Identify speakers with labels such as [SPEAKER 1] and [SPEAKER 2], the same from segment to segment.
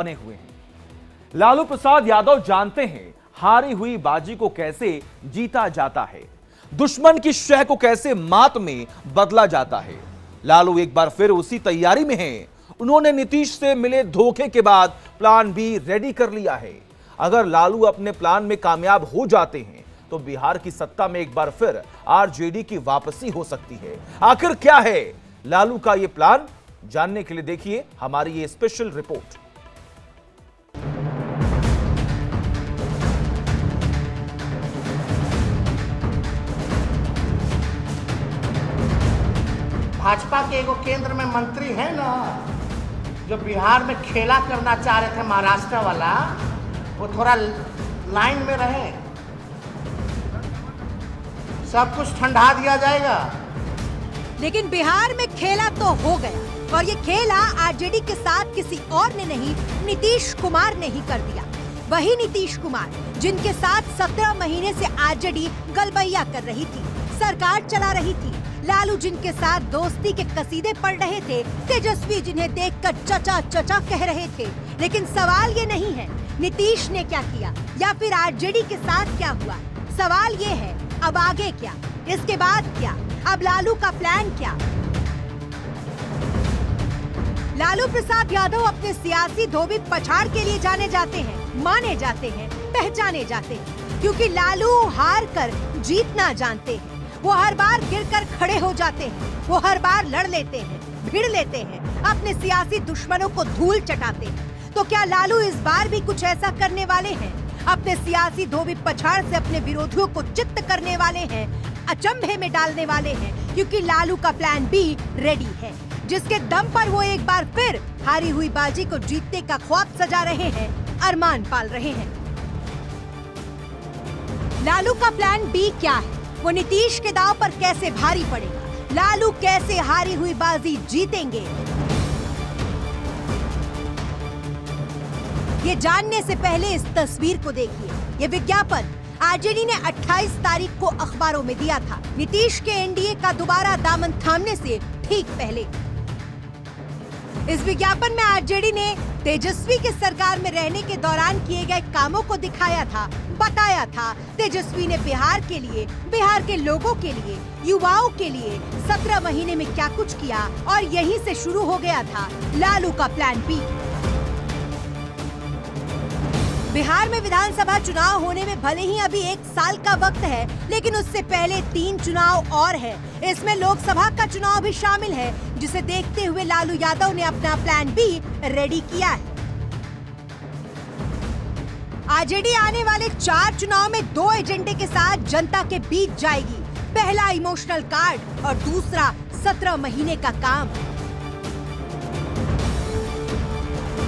[SPEAKER 1] बने हुए हैं। लालू प्रसाद यादव जानते हैं हारी हुई बाजी को कैसे जीता जाता है, दुश्मन की शह को कैसे मात में बदला जाता है। लालू एक बार फिर उसी तैयारी में हैं। उन्होंने नीतीश से मिले धोखे के बाद प्लान बी रेडी कर लिया है। अगर लालू अपने प्लान में कामयाब हो जाते हैं तो बिहार की सत्ता में एक बार फिर आरजेडी की वापसी हो सकती है। आखिर क्या है लालू का यह प्लान, जानने के लिए देखिए हमारी ये स्पेशल रिपोर्ट।
[SPEAKER 2] भाजपा के एगो केंद्र में मंत्री है ना, जो बिहार में खेला करना चाह रहे थे महाराष्ट्र वाला, वो थोड़ा लाइन में रहे, सब कुछ ठंडा दिया जाएगा।
[SPEAKER 3] लेकिन बिहार में खेला तो हो गया, और ये खेला आरजेडी के साथ किसी और ने नहीं, नीतीश कुमार ने ही कर दिया। वही नीतीश कुमार जिनके साथ 17 महीने से आरजेडी गलबैया कर रही थी, सरकार चला रही थी। लालू जिनके साथ दोस्ती के कसीदे पढ़ रहे थे, तेजस्वी जिन्हें देखकर चचा चचा कह रहे थे। लेकिन सवाल ये नहीं है नीतीश ने क्या किया या फिर आरजेडी के साथ क्या हुआ। सवाल ये है अब आगे क्या, इसके बाद क्या, अब लालू का प्लान क्या। लालू प्रसाद यादव अपने सियासी धोबी पछाड़ के लिए जाने जाते हैं, माने जाते हैं, पहचाने जाते हैं, क्योंकि लालू हार कर जीतना जानते हैं। वो हर बार गिरकर खड़े हो जाते हैं, वो हर बार लड़ लेते हैं, भिड़ लेते हैं, अपने सियासी दुश्मनों को धूल चटाते हैं। तो क्या लालू इस बार भी कुछ ऐसा करने वाले हैं? अपने सियासी धोबी पछाड़ से अपने विरोधियों को चित्त करने वाले हैं, अचंभे में डालने वाले हैं, क्योंकि लालू का प्लान बी रेडी है, जिसके दम पर वो एक बार फिर हारी हुई बाजी को जीतने का ख्वाब सजा रहे हैं, अरमान पाल रहे हैं। लालू का प्लान बी क्या है, वो नीतीश के दांव पर कैसे भारी पड़ेगा, लालू कैसे हारी हुई बाजी जीतेंगे, ये जानने से पहले इस तस्वीर को देखिए। ये विज्ञापन आरजेडी ने 28 तारीख को अखबारों में दिया था, नीतीश के एनडीए का दोबारा दामन थामने से ठीक पहले। इस विज्ञापन में आरजेडी ने तेजस्वी के सरकार में रहने के दौरान किए गए कामों को दिखाया था, बताया था। तेजस्वी ने बिहार के लिए, बिहार के लोगों के लिए, युवाओं के लिए 17 महीने में क्या कुछ किया, और यहीं से शुरू हो गया था लालू का प्लान बी। बिहार में विधानसभा चुनाव होने में भले ही अभी 1 साल का वक्त है, लेकिन उससे पहले 3 चुनाव और है। इसमें लोकसभा का चुनाव भी शामिल है, जिसे देखते हुए लालू यादव ने अपना प्लान बी रेडी किया है। आरजेडी आने वाले 4 चुनाव में 2 एजेंडे के साथ जनता के बीच जाएगी। पहला इमोशनल कार्ड और दूसरा 17 महीने का काम।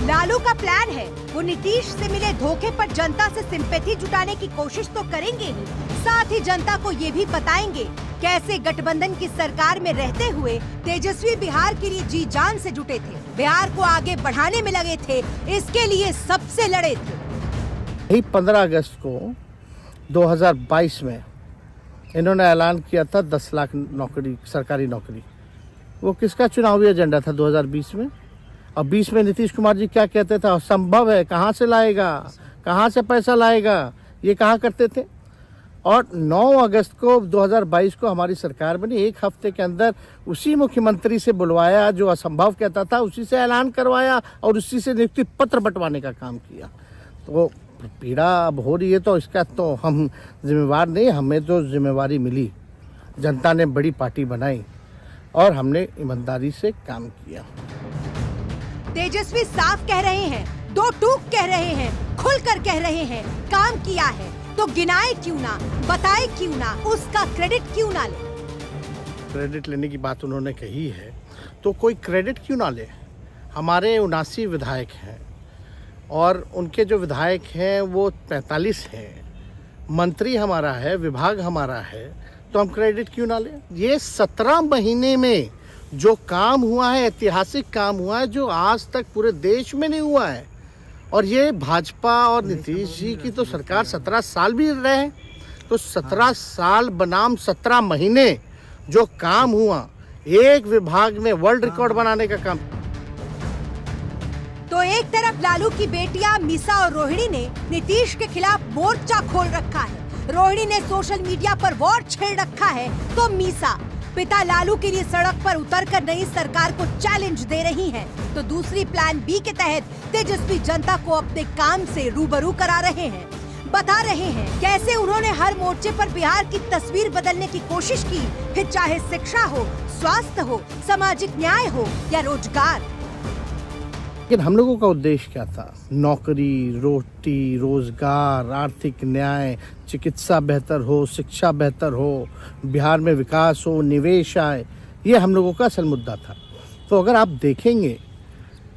[SPEAKER 3] लालू का प्लान है, वो नीतीश से मिले धोखे पर जनता से सिंपैथी जुटाने की कोशिश तो करेंगे ही, साथ ही जनता को ये भी बताएंगे कैसे गठबंधन की सरकार में रहते हुए तेजस्वी बिहार के लिए जी जान से जुटे थे, बिहार को आगे बढ़ाने में लगे थे, इसके लिए सबसे लड़े थे।
[SPEAKER 2] 15 अगस्त को 2022 में इन्होंने ऐलान किया था 10 लाख नौकरी, सरकारी नौकरी। वो किसका चुनावी एजेंडा था 2020 में? और 20 में नीतीश कुमार जी क्या कहते थे, असंभव है, कहाँ से लाएगा, कहाँ से पैसा लाएगा, ये कहा करते थे। और 9 अगस्त को 2022 को हमारी सरकार बनी, 1 हफ्ते के अंदर उसी मुख्यमंत्री से बुलवाया जो असंभव कहता था, उसी से ऐलान करवाया और उसी से नियुक्ति पत्र बंटवाने का काम किया। तो पीड़ा अब हो रही है, तो इसका तो हम जिम्मेवार नहीं, हमें तो जिम्मेवारी मिली। जनता ने बड़ी पार्टी बनाई और हमने ईमानदारी से काम किया।
[SPEAKER 3] तेजस्वी साफ कह रहे हैं, 2 टूक कह रहे हैं, खुलकर कह रहे हैं, काम किया है तो गिनाए क्यों ना, बताए क्यों ना, उसका क्रेडिट क्यों ना ले।
[SPEAKER 2] क्रेडिट लेने की बात उन्होंने कही है, तो कोई क्रेडिट क्यों ना ले। हमारे 79 विधायक हैं और उनके जो विधायक हैं वो 45 हैं, मंत्री हमारा है, विभाग हमारा है, तो हम क्रेडिट क्यों ना लें। ये 17 महीने में जो काम हुआ है, ऐतिहासिक काम हुआ है, जो आज तक पूरे देश में नहीं हुआ है। और ये भाजपा और नीतीश जी की तो सरकार 17 साल भी रहे, तो 17 साल बनाम 17 महीने जो काम हुआ, एक विभाग में वर्ल्ड रिकॉर्ड बनाने का काम।
[SPEAKER 3] तो तो एक तरफ लालू की बेटियां मीसा और रोहिणी ने नीतीश के खिलाफ मोर्चा खोल रखा है। रोहिणी ने सोशल मीडिया पर वॉर छेड़ रखा है, तो मीसा पिता लालू के लिए सड़क पर उतरकर नई सरकार को चैलेंज दे रही हैं। तो दूसरी प्लान बी के तहत तेजस्वी जनता को अपने काम से रूबरू करा रहे हैं, बता रहे हैं कैसे उन्होंने हर मोर्चे पर बिहार की तस्वीर बदलने की कोशिश की, फिर चाहे शिक्षा हो, स्वास्थ्य हो, सामाजिक न्याय हो या रोजगार।
[SPEAKER 2] लेकिन हम लोगों का उद्देश्य क्या था? नौकरी, रोटी, रोजगार, आर्थिक न्याय, चिकित्सा बेहतर हो, शिक्षा बेहतर हो, बिहार में विकास हो, निवेश आए, ये हम लोगों का असल मुद्दा था। तो अगर आप देखेंगे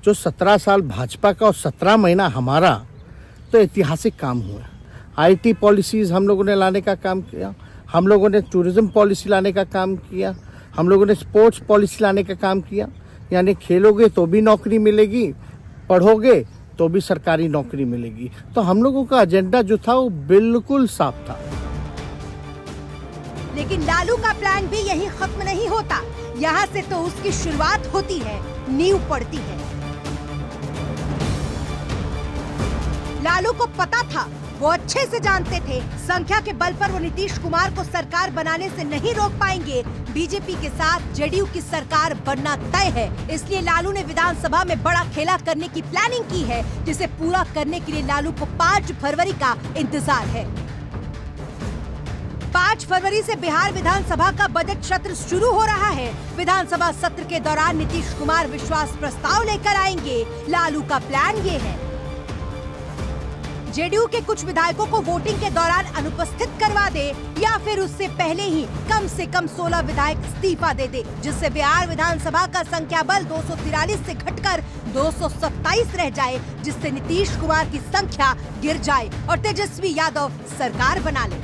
[SPEAKER 2] जो 17 साल भाजपा का और 17 महीना हमारा, तो ऐतिहासिक काम हुआ। IT पॉलिसीज हम लोगों ने लाने का काम किया, हम लोगों ने टूरिज्म पॉलिसी लाने का काम किया, हम लोगों ने स्पोर्ट्स पॉलिसी लाने का काम किया। यानी खेलोगे तो भी नौकरी मिलेगी, पढ़ोगे तो भी सरकारी नौकरी मिलेगी। तो हम लोगों का एजेंडा जो था वो बिल्कुल साफ था।
[SPEAKER 3] लेकिन लालू का प्लान भी यही खत्म नहीं होता, यहाँ से तो उसकी शुरुआत होती है, नींव पड़ती है। लालू को पता था, वो अच्छे से जानते थे, संख्या के बल पर वो नीतीश कुमार को सरकार बनाने से नहीं रोक पाएंगे। बीजेपी के साथ जेडीयू की सरकार बनना तय है, इसलिए लालू ने विधानसभा में बड़ा खेला करने की प्लानिंग की है, जिसे पूरा करने के लिए लालू को 5 फरवरी का इंतजार है। 5 फरवरी से बिहार विधानसभा का बजट सत्र शुरू हो रहा है। विधानसभा सत्र के दौरान नीतीश कुमार विश्वास प्रस्ताव लेकर आएंगे। लालू का प्लान ये है, जेडीयू के कुछ विधायकों को वोटिंग के दौरान अनुपस्थित करवा दे, या फिर उससे पहले ही कम से कम 16 विधायक इस्तीफा दे दे, जिससे बिहार विधानसभा का संख्या बल 243 से घटकर 227 रह जाए, जिससे नीतीश कुमार की संख्या गिर जाए और तेजस्वी यादव सरकार बना ले।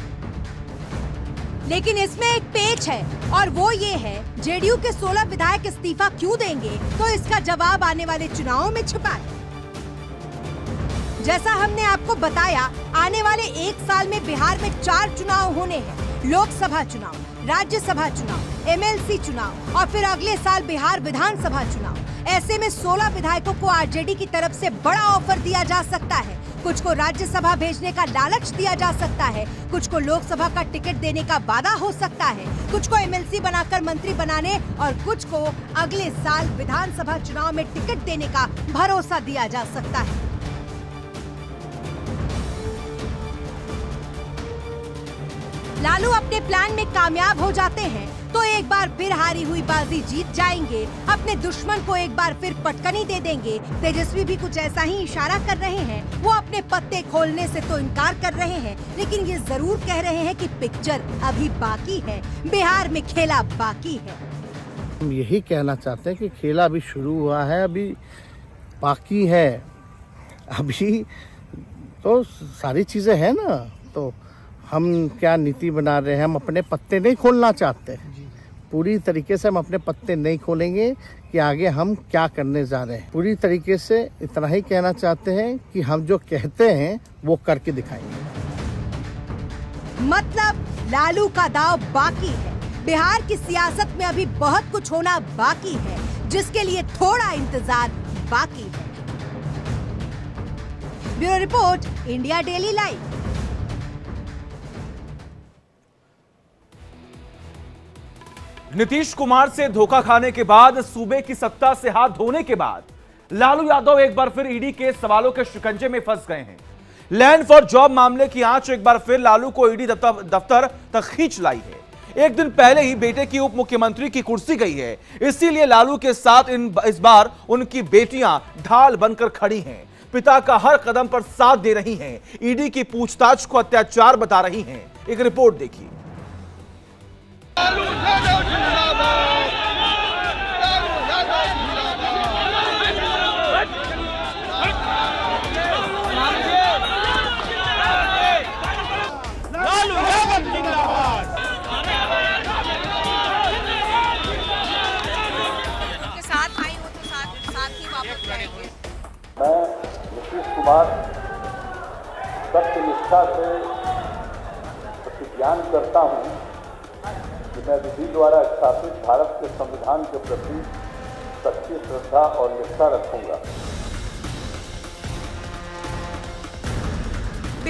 [SPEAKER 3] लेकिन इसमें एक पेच है, और वो ये है, जेडीयू के 16 विधायक इस्तीफा क्यों देंगे, तो इसका जवाब आने वाले चुनावों में छिपा है। जैसा हमने आपको बताया, आने वाले 1 साल में बिहार में 4 चुनाव होने हैं, लोकसभा चुनाव, राज्यसभा चुनाव, MLC चुनाव और फिर अगले साल बिहार विधानसभा चुनाव। ऐसे में 16 विधायकों को आरजेडी की तरफ से बड़ा ऑफर दिया जा सकता है। कुछ को राज्यसभा भेजने का लालच दिया जा सकता है, कुछ को लोकसभा का टिकट देने का वादा हो सकता है, कुछ को MLC बनाकर मंत्री बनाने और कुछ को अगले साल विधानसभा चुनाव में टिकट देने का भरोसा दिया जा सकता है। लालू अपने प्लान में कामयाब हो जाते हैं तो एक बार फिर हारी हुई बाजी जीत जाएंगे, अपने दुश्मन को एक बार फिर पटकनी दे देंगे। तेजस्वी भी कुछ ऐसा ही इशारा कर रहे हैं। वो अपने पत्ते खोलने से तो इनकार कर रहे हैं, लेकिन ये जरूर कह रहे हैं कि पिक्चर अभी बाकी है, बिहार में खेला बाकी है।
[SPEAKER 2] हम यही कहना चाहते हैं कि खेला अभी शुरू हुआ है, अभी बाकी है। अभी तो सारी चीजें हैं ना, तो हम क्या नीति बना रहे हैं, हम अपने पत्ते नहीं खोलना चाहते। पूरी तरीके से हम अपने पत्ते नहीं खोलेंगे कि आगे हम क्या करने जा रहे हैं। पूरी तरीके से इतना ही कहना चाहते हैं कि हम जो कहते हैं वो करके दिखाएंगे।
[SPEAKER 3] मतलब लालू का दाव बाकी है। बिहार की सियासत में अभी बहुत कुछ होना बाकी है, जिसके लिए थोड़ा इंतजार बाकी है। Bureau report, India daily live.
[SPEAKER 1] Nitish Kumar से धोखा खाने के बाद, सूबे की सत्ता से हाथ धोने के बाद लालू यादव एक बार फिर ईडी के सवालों के शिकंजे में फंस गए हैं। लैंड फॉर जॉब मामले की आंच एक बार फिर लालू को ईडी दफ्तर तक खींच लाई है। एक दिन पहले ही बेटे की उप मुख्यमंत्री की कुर्सी गई है, इसीलिए लालू के साथ इस बार उनकी बेटियां ढाल बनकर खड़ी हैं। पिता का हर कदम पर साथ दे रही हैं, ईडी की पूछताछ को अत्याचार बता रही हैं। एक रिपोर्ट देखिए।
[SPEAKER 4] मैं नीतीश कुमार सत्यनिष्ठा से प्रतिज्ञान करता हूं कि मैं विधि द्वारा स्थापित भारत के संविधान के प्रति सच्ची श्रद्धा और निष्ठा रखूंगा।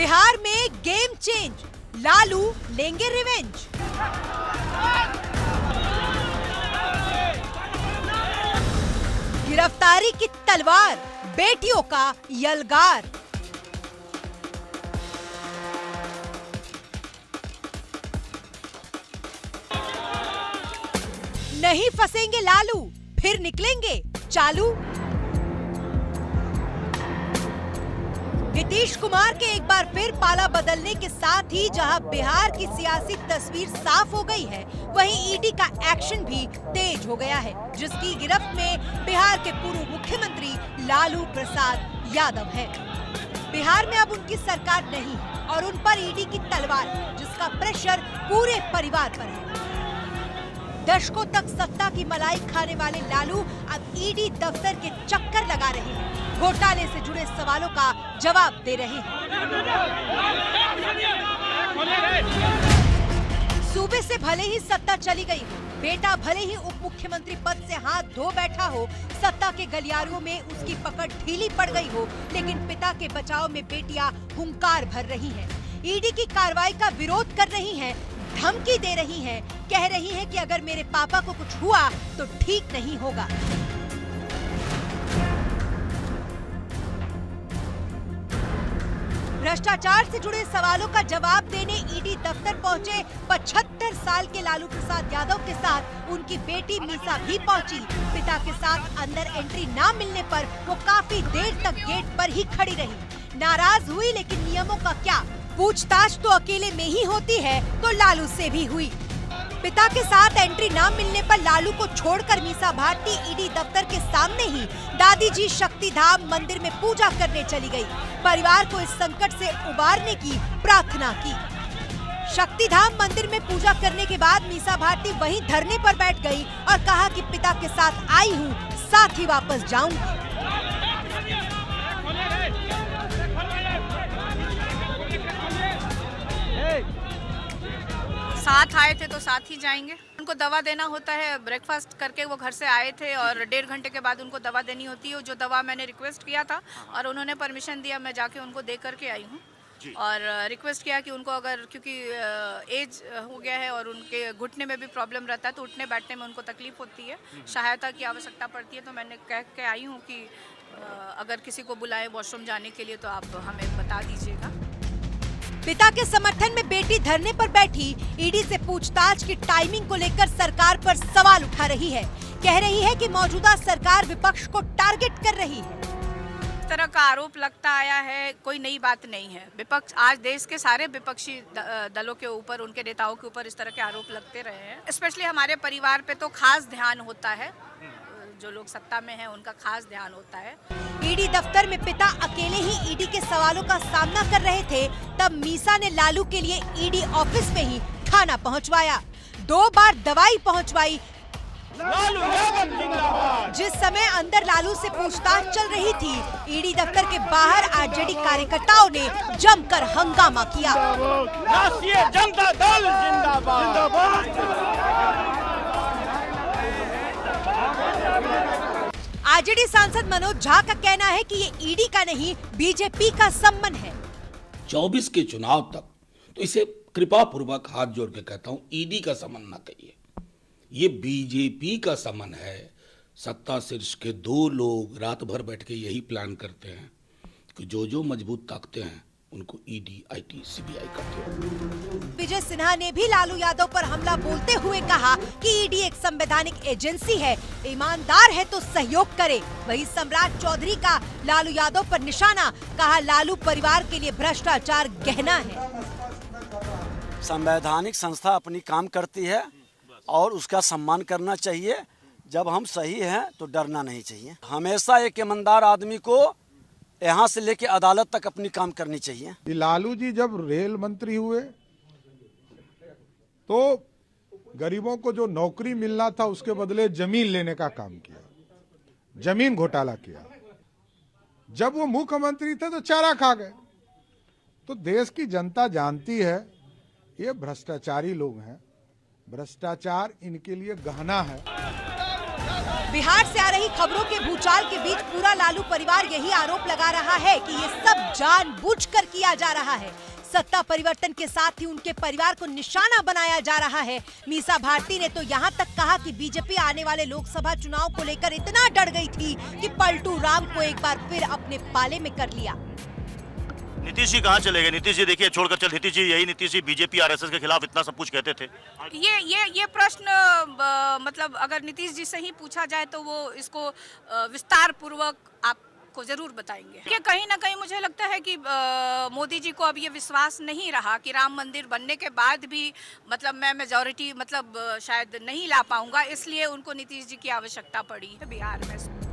[SPEAKER 3] बिहार में गेम चेंज, लालू लेंगे रिवेंज। गिरफ्तारी की तलवार, बेटियों का यलगार। नहीं फंसेंगे लालू, फिर निकलेंगे चालू। नीतीश कुमार के एक बार फिर पाला बदलने के साथ ही जहां बिहार की सियासी तस्वीर साफ हो गई है, वहीं ईडी का एक्शन भी तेज हो गया है, जिसकी गिरफ्त में बिहार के पूर्व मुख्यमंत्री लालू प्रसाद यादव है। बिहार में अब उनकी सरकार नहीं है और उन पर ईडी की तलवार है, जिसका प्रेशर पूरे परिवार पर है। दशकों तक सत्ता की मलाई खाने वाले लालू अब ईडी दफ्तर के चक्कर लगा रहे हैं, घोटाले से जुड़े सवालों का जवाब दे रहे हैं। सूबे से भले ही सत्ता चली गई हो, बेटा भले ही उप मुख्यमंत्री पद से हाथ धो बैठा हो, सत्ता के गलियारों में उसकी पकड़ ढीली पड़ गई हो, लेकिन पिता के बचाव में बेटियां हुंकार भर रही हैं। ईडी की कार्रवाई का विरोध कर रही हैं, धमकी दे रही हैं, कह रही हैं कि अगर मेरे पापा को कुछ हुआ तो ठीक नहीं होगा। भ्रष्टाचार से जुड़े सवालों का जवाब देने ईडी दफ्तर पहुंचे 75 साल के लालू प्रसाद यादव के साथ उनकी बेटी मीसा भी पहुंची। पिता के साथ अंदर एंट्री ना मिलने पर वो काफी देर तक गेट पर ही खड़ी रही। नाराज हुई, लेकिन नियमों का क्या, पूछताछ तो अकेले में ही होती है, तो लालू से भी हुई। पिता के साथ एंट्री ना मिलने पर लालू को छोड़कर मीसा भारती ईडी दफ्तर के सामने ही दादी जी शक्तिधाम मंदिर में पूजा करने चली गई। परिवार को इस संकट से उबारने की प्रार्थना की। शक्तिधाम मंदिर में पूजा करने के बाद मीसा भारती वहीं धरने पर बैठ गई और कहा कि पिता के साथ आई हूँ, साथ ही वापस जाऊंगी।
[SPEAKER 5] साथ आए थे तो साथ ही जाएंगे। उनको दवा देना होता है, ब्रेकफास्ट करके वो घर से आए थे और 1.5 घंटे के बाद उनको दवा देनी होती है। जो दवा मैंने रिक्वेस्ट किया था और उन्होंने परमिशन दिया, मैं जाके उनको दे करके आई हूँ और रिक्वेस्ट किया कि उनको अगर, क्योंकि एज हो गया है और उनके घुटने में भी प्रॉब्लम रहता है, तो उठने बैठने में उनको तकलीफ होती है, सहायता की आवश्यकता पड़ती है। तो मैंने कह के आई हूँ कि अगर किसी को बुलाए वॉशरूम जाने के लिए तो आप हमें बता दीजिएगा।
[SPEAKER 3] पिता के समर्थन में बेटी धरने पर बैठी ईडी से पूछताछ की टाइमिंग को लेकर सरकार पर सवाल उठा रही है। कह रही है कि मौजूदा सरकार विपक्ष को टारगेट कर रही है।
[SPEAKER 5] इस तरह का आरोप लगता आया है, कोई नई बात नहीं है। विपक्ष, आज देश के सारे विपक्षी दलों के ऊपर, उनके नेताओं के ऊपर इस तरह के आरोप लगते रहे हैं। स्पेशली हमारे परिवार पे तो खास ध्यान होता है, जो लोग सत्ता में हैं उनका खास ध्यान होता है।
[SPEAKER 3] ईडी दफ्तर में पिता अकेले ही ईडी के सवालों का सामना कर रहे थे, तब मीसा ने लालू के लिए ईडी ऑफिस में ही खाना पहुंचवाया, 2 बार दवाई पहुंचवाई। जिस समय अंदर लालू से पूछताछ चल रही थी, ईडी दफ्तर के बाहर आरजेडी कार्यकर्ताओं ने जमकर हंगामा किया।
[SPEAKER 6] राष्ट्रीय जनता दल जिंदाबाद।
[SPEAKER 3] आरजेडी सांसद मनोज झा का कहना है कि ये ईडी का नहीं, बीजेपी का सम्मन है।
[SPEAKER 7] 24 के चुनाव तक तो इसे कृपा पूर्वक हाथ जोड़ के कहता हूं, ईडी का समन ना कहिए, ये बीजेपी का समन है। सत्ता शीर्ष के 2 लोग रात भर बैठ के यही प्लान करते हैं कि जो मजबूत ताकतें हैं उनको ईडी, आईटी, सीबीआई करते हैं।
[SPEAKER 3] विजय सिन्हा ने भी लालू यादव पर हमला बोलते हुए कहा कि ईडी एक संवैधानिक एजेंसी है, ईमानदार है तो सहयोग करे। वहीं सम्राट चौधरी का लालू यादव पर निशाना, कहा लालू परिवार के लिए भ्रष्टाचार गहना है।
[SPEAKER 8] संवैधानिक संस्था अपनी काम करती है और उसका सम्मान करना चाहिए। जब हम सही हैं तो डरना नहीं चाहिए। हमेशा एक ईमानदार आदमी को यहाँ से लेके अदालत तक अपनी काम करनी चाहिए।
[SPEAKER 9] लालू जी जब रेल मंत्री हुए तो गरीबों को जो नौकरी मिलना था उसके बदले जमीन लेने का काम किया, जमीन घोटाला किया। जब वो मुख्यमंत्री थे तो चारा खा गए। तो देश की जनता जानती है ये भ्रष्टाचारी लोग हैं, भ्रष्टाचार इनके लिए गहना है।
[SPEAKER 3] बिहार से आ रही खबरों के भूचाल के बीच पूरा लालू परिवार यही आरोप लगा रहा है कि ये सब जानबूझकर किया जा रहा है। सत्ता परिवर्तन के साथ ही उनके परिवार को निशाना बनाया जा रहा है। मीसा भारती ने तो यहाँ तक कहा कि बीजेपी आने वाले लोकसभा चुनाव को लेकर इतना डर गई थी कि पलटू राम को एक बार फिर अपने पाले में कर लिया।
[SPEAKER 10] नीतीश जी कहाँ चले गए? नीतीश जी देखिए छोड़कर चल, नीतीश जी यही नीतीश जी बीजेपी आरएसएस के खिलाफ इतना सब कुछ कहते थे।
[SPEAKER 5] ये प्रश्न मतलब अगर नीतीश जी से ही पूछा जाए तो वो इसको विस्तार पूर्वक आपको जरूर बताएंगे। कि कहीं ना कहीं मुझे लगता है कि मोदी जी को अब ये विश्वास नहीं रहा कि राम मंदिर बनने के बाद भी मतलब मैं मेजॉरिटी मतलब शायद नहीं ला पाऊंगा, इसलिए उनको नीतीश जी की आवश्यकता पड़ी है बिहार में।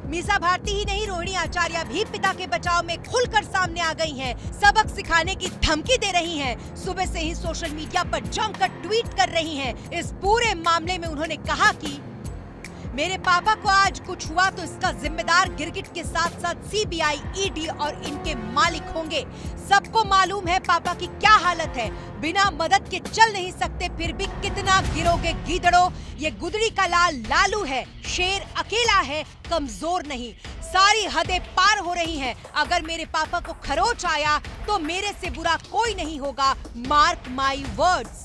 [SPEAKER 3] मीसा भारती ही नहीं, रोहिणी आचार्य भी पिता के बचाव में खुलकर सामने आ गई हैं। सबक सिखाने की धमकी दे रही हैं। सुबह से ही सोशल मीडिया पर जमकर ट्वीट कर रही हैं। इस पूरे मामले में उन्होंने कहा कि मेरे पापा को आज कुछ हुआ तो इसका जिम्मेदार गिरगिट के साथ साथ सीबीआई, ईडी और इनके मालिक होंगे। सबको मालूम है पापा की क्या हालत है, बिना मदद के चल नहीं सकते, फिर भी कितना गिरोगे गीदड़ो। ये गुदड़ी का लाल लालू है, शेर अकेला है, कमजोर नहीं। सारी हदें पार हो रही हैं। अगर मेरे पापा को खरोच आया तो मेरे से बुरा कोई नहीं होगा, मार्क माई वर्ड्स।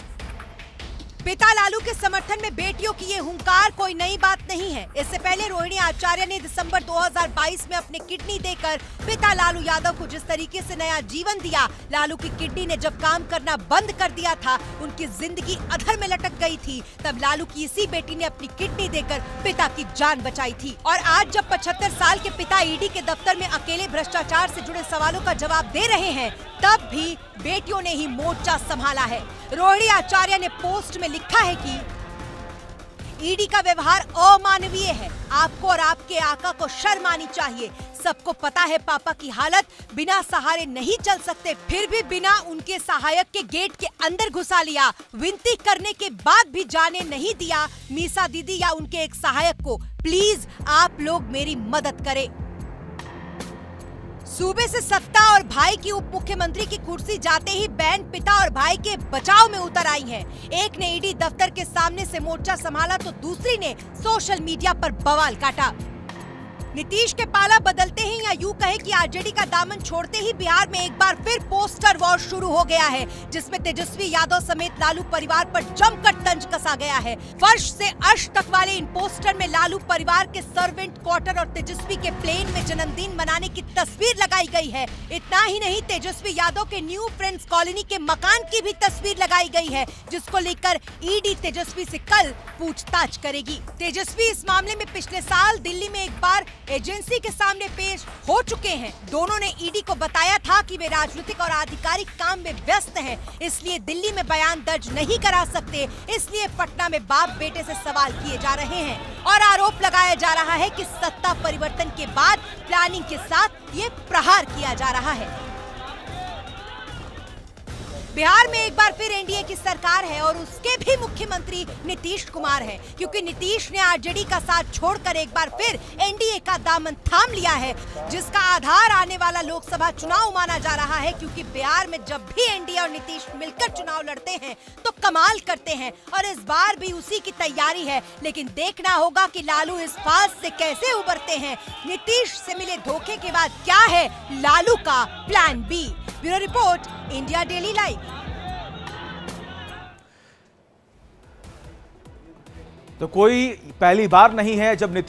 [SPEAKER 3] पिता लालू के समर्थन में बेटियों की ये हुंकार कोई नई बात नहीं है। इससे पहले रोहिणी आचार्य ने दिसंबर 2022 में अपने किडनी देकर पिता लालू यादव को जिस तरीके से नया जीवन दिया, लालू की किडनी ने जब काम करना बंद कर दिया था, उनकी जिंदगी अधर में लटक गई थी, तब लालू की इसी बेटी ने अपनी किडनी देकर पिता की जान बचाई थी। और आज जब 75 साल के पिता ईडी के दफ्तर में अकेले भ्रष्टाचार से जुड़े सवालों का जवाब दे रहे हैं, तब भी बेटियों ने ही मोर्चा संभाला है। रोहिणी आचार्य ने पोस्ट में लिखा है कि ईडी का व्यवहार अमानवीय है, आपको और आपके आका को शर्म आनी चाहिए। सबको पता है पापा की हालत, बिना सहारे नहीं चल सकते, फिर भी बिना उनके सहायक के गेट के अंदर घुसा लिया। विनती करने के बाद भी जाने नहीं दिया मीसा दीदी या उनके एक सहायक को। प्लीज आप लोग मेरी मदद करें। सूबे से सत्ता और भाई की उप मुख्यमंत्री की कुर्सी जाते ही बहन पिता और भाई के बचाव में उतर आई हैं। एक ने ईडी दफ्तर के सामने से मोर्चा संभाला तो दूसरी ने सोशल मीडिया पर बवाल काटा। नीतीश के पाला बदलते ही या यूं कहे कि आरजेडी का दामन छोड़ते ही बिहार में एक बार फिर पोस्टर वॉर शुरू हो गया है, जिसमें तेजस्वी यादव समेत लालू परिवार पर जमकर तंज कसा गया है। फर्श से अर्श तक वाले इन पोस्टर में लालू परिवार के सर्वेंट क्वार्टर और तेजस्वी के प्लेन में जन्मदिन मनाने की तस्वीर लगाई गई है। इतना ही नहीं, तेजस्वी यादव के न्यू फ्रेंड्स कॉलोनी के मकान की भी तस्वीर लगाई गई है, जिसको लेकर ईडी तेजस्वी से कल पूछताछ करेगी। तेजस्वी इस मामले में पिछले साल दिल्ली में एक बार एजेंसी के सामने पेश हो चुके हैं। दोनों ने ईडी को बताया था कि वे राजनीतिक और आधिकारिक काम में व्यस्त हैं, इसलिए दिल्ली में बयान दर्ज नहीं करा सकते। इसलिए पटना में बाप बेटे से सवाल किए जा रहे हैं और आरोप लगाया जा रहा है कि सत्ता परिवर्तन के बाद प्लानिंग के साथ ये प्रहार किया जा रहा है। बिहार में एक बार फिर एनडीए की सरकार है और उसके भी मुख्यमंत्री नीतीश कुमार हैं, क्योंकि नीतीश ने आरजेडी का साथ छोड़कर एक बार फिर एनडीए का दामन थाम लिया है, जिसका आधार आने वाला लोकसभा चुनाव माना जा रहा है। क्योंकि बिहार में जब भी एनडीए और नीतीश मिलकर चुनाव लड़ते हैं तो कमाल करते हैं और इस बार भी उसी की तैयारी है। लेकिन देखना होगा कि लालू इस फांस से कैसे उबरते हैं। नीतीश से मिले धोखे के बाद क्या है लालू का plan B? Bureau report, India daily live.
[SPEAKER 1] तो कोई पहली बार नहीं है जब नीतीश